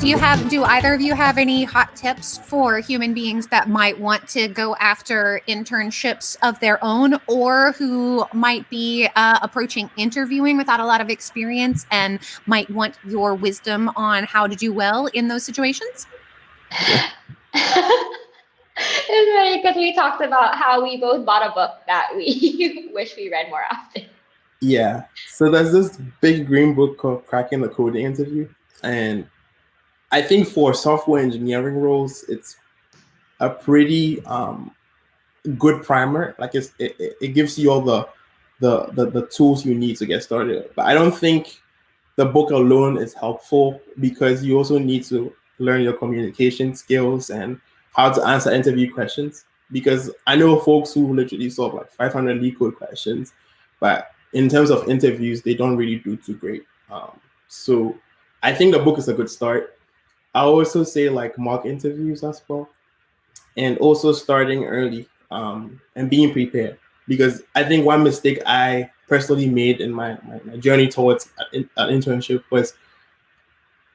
Do either of you have any hot tips for human beings that might want to go after internships of their own, or who might be approaching interviewing without a lot of experience and might want your wisdom on how to do well in those situations? It's funny because we talked about how we both bought a book that we wish we read more often. Yeah. So there's this big green book called Cracking the Coding Interview. And I think for software engineering roles, it's a pretty good primer. Like it gives you all the tools you need to get started. But I don't think the book alone is helpful, because you also need to learn your communication skills and how to answer interview questions. Because I know folks who literally solve like 500 lead code questions, but in terms of interviews, they don't really do too great. So I think the book is a good start. I also say like mock interviews as well, and also starting early and being prepared. Because I think one mistake I personally made in my journey towards an internship was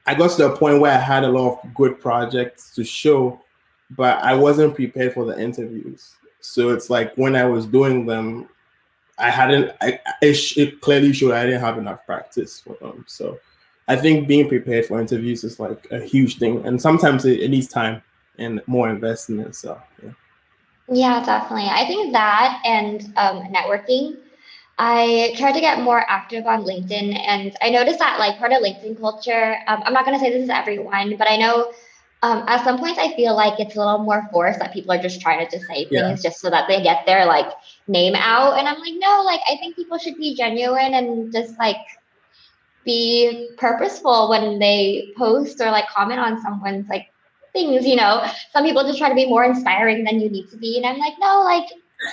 I got to the point where I had a lot of good projects to show, but I wasn't prepared for the interviews. So it's like when I was doing them, it clearly showed I didn't have enough practice for them. So I think being prepared for interviews is like a huge thing. And sometimes it needs time and more investment. So yeah. Yeah, definitely. I think that and networking. I try to get more active on LinkedIn, and I noticed that like part of LinkedIn culture, I'm not going to say this is everyone, but I know at some points I feel like it's a little more forced, that people are just trying to just say things just so that they get their like name out. And I'm like, no, like I think people should be genuine and just like be purposeful when they post or like comment on someone's like things, you know. Some people just try to be more inspiring than you need to be. And I'm like, no, like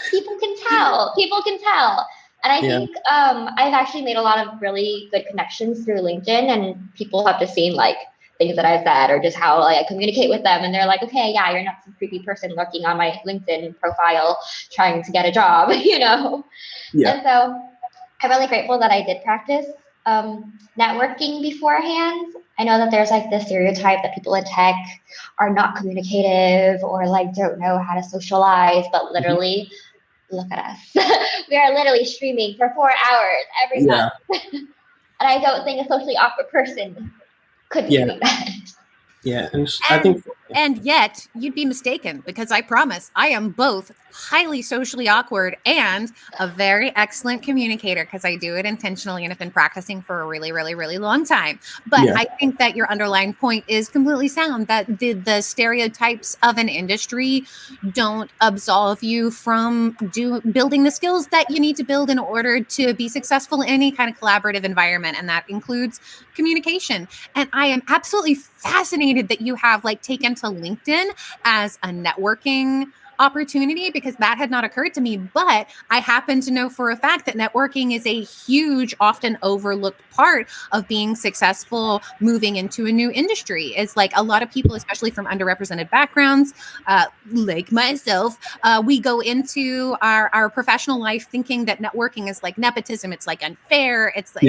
people can tell. And I think I've actually made a lot of really good connections through LinkedIn, and people have just seen like things that I've said or just how like I communicate with them. And they're like, okay, yeah, you're not some creepy person lurking on my LinkedIn profile trying to get a job, you know? Yeah. And so I'm really grateful that I did practice networking beforehand. I know that there's like this stereotype that people in tech are not communicative or like don't know how to socialize, but literally, look at us. We are literally streaming for 4 hours every month. And I don't think a socially awkward person could be doing that. Yeah, I think, and yet you'd be mistaken, because I promise I am both highly socially awkward and a very excellent communicator, because I do it intentionally and have been practicing for a really, really, really long time. But I think that your underlying point is completely sound, that the stereotypes of an industry don't absolve you from building the skills that you need to build in order to be successful in any kind of collaborative environment. And that includes communication. And I am absolutely fascinated that you have like taken to LinkedIn as a networking opportunity, because that had not occurred to me. But I happen to know for a fact that networking is a huge, often overlooked part of being successful moving into a new industry. It's like a lot of people, especially from underrepresented backgrounds, like myself, we go into our professional life thinking that networking is like nepotism. It's like unfair. It's like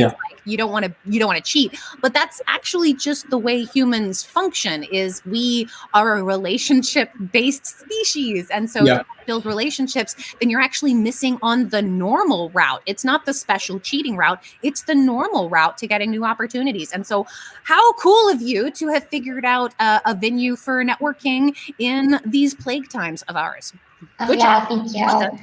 you don't want to cheat. But that's actually just the way humans function. Is we are a relationship-based species. And so if you build relationships, then you're actually missing on the normal route. It's not the special cheating route. It's the normal route to getting new opportunities. And so how cool of you to have figured out a venue for networking in these plague times of ours. Good job. Thank you.